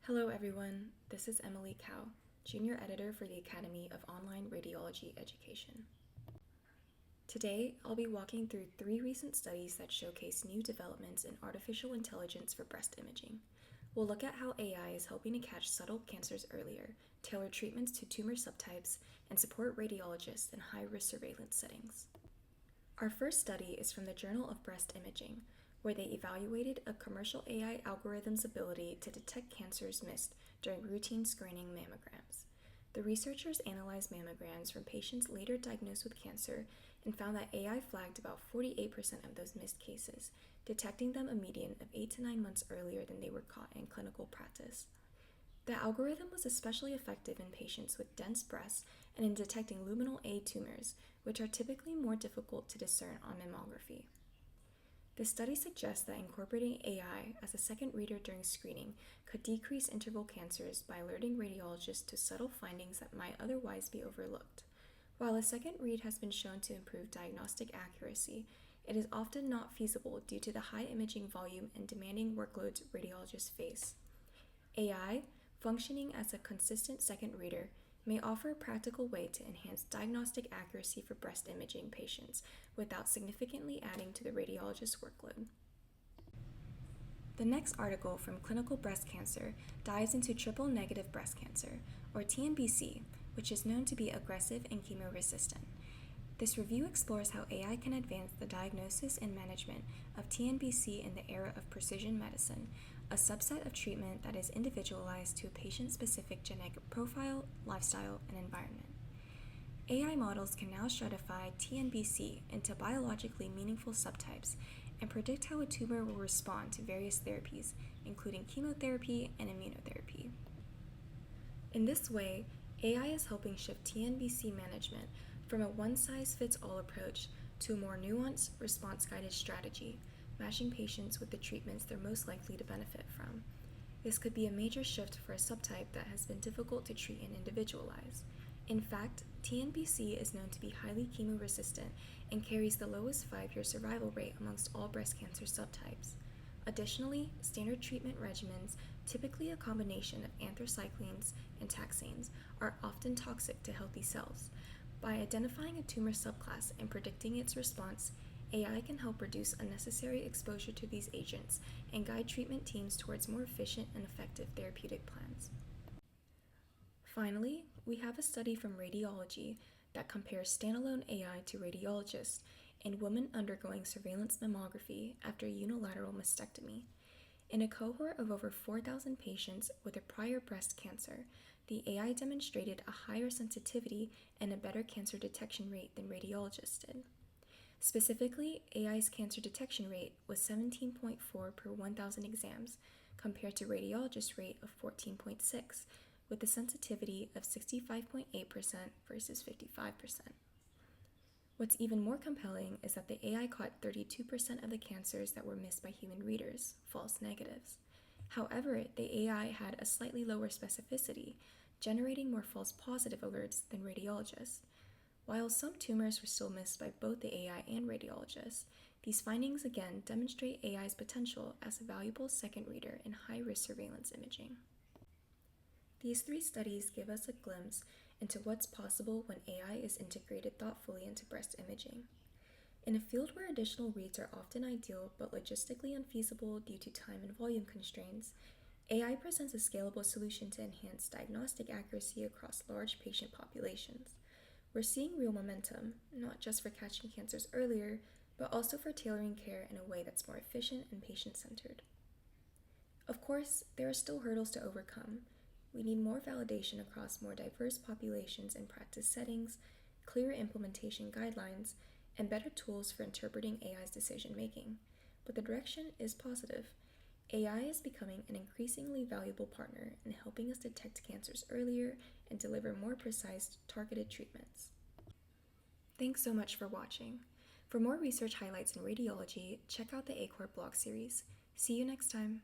Hello everyone, this is Emily Cow, Junior Editor for the Academy of Online Radiology Education. Today, I'll be walking through 3 recent studies that showcase new developments in artificial intelligence for breast imaging. We'll look at how AI is helping to catch subtle cancers earlier, tailor treatments to tumor subtypes, and support radiologists in high-risk surveillance settings. Our first study is from the Journal of Breast Imaging, where they evaluated a commercial AI algorithm's ability to detect cancers missed during routine screening mammograms. The researchers analyzed mammograms from patients later diagnosed with cancer and found that AI flagged about 48% of those missed cases, detecting them a median of 8 to 9 months earlier than they were caught in clinical practice. The algorithm was especially effective in patients with dense breasts and in detecting luminal A tumors, which are typically more difficult to discern on mammography. The study suggests that incorporating AI as a second reader during screening could decrease interval cancers by alerting radiologists to subtle findings that might otherwise be overlooked. While a second read has been shown to improve diagnostic accuracy, it is often not feasible due to the high imaging volume and demanding workloads radiologists face. AI, functioning as a consistent second reader, may offer a practical way to enhance diagnostic accuracy for breast imaging patients without significantly adding to the radiologist's workload. The next article from Clinical Breast Cancer dives into triple-negative breast cancer, or TNBC, which is known to be aggressive and chemo-resistant. This review explores how AI can advance the diagnosis and management of TNBC in the era of precision medicine, a subset of treatment that is individualized to a patient-specific genetic profile, lifestyle, and environment. AI models can now stratify TNBC into biologically meaningful subtypes and predict how a tumor will respond to various therapies, including chemotherapy and immunotherapy. In this way, AI is helping shift TNBC management from a one-size-fits-all approach to a more nuanced, response-guided strategy, matching patients with the treatments they're most likely to benefit from. This could be a major shift for a subtype that has been difficult to treat and individualize. In fact, TNBC is known to be highly chemo-resistant and carries the lowest 5-year survival rate amongst all breast cancer subtypes. Additionally, standard treatment regimens, typically a combination of anthracyclines and taxanes, are often toxic to healthy cells. By identifying a tumor subclass and predicting its response, AI can help reduce unnecessary exposure to these agents and guide treatment teams towards more efficient and effective therapeutic plans. Finally, we have a study from Radiology that compares standalone AI to radiologists in women undergoing surveillance mammography after unilateral mastectomy. In a cohort of over 4,000 patients with a prior breast cancer, the AI demonstrated a higher sensitivity and a better cancer detection rate than radiologists did. Specifically, AI's cancer detection rate was 17.4 per 1,000 exams, compared to radiologist rate of 14.6, with a sensitivity of 65.8% versus 55%. What's even more compelling is that the AI caught 32% of the cancers that were missed by human readers, false negatives. However, the AI had a slightly lower specificity, generating more false positive alerts than radiologists. While some tumors were still missed by both the AI and radiologists, these findings again demonstrate AI's potential as a valuable second reader in high-risk surveillance imaging. These 3 studies give us a glimpse into what's possible when AI is integrated thoughtfully into breast imaging. In a field where additional reads are often ideal but logistically unfeasible due to time and volume constraints, AI presents a scalable solution to enhance diagnostic accuracy across large patient populations. We're seeing real momentum, not just for catching cancers earlier, but also for tailoring care in a way that's more efficient and patient-centered. Of course, there are still hurdles to overcome. We need more validation across more diverse populations and practice settings, clearer implementation guidelines, and better tools for interpreting AI's decision-making. But the direction is positive. AI is becoming an increasingly valuable partner in helping us detect cancers earlier and deliver more precise, targeted treatments. Thanks so much for watching. For more research highlights in radiology, check out the ACORE blog series. See you next time.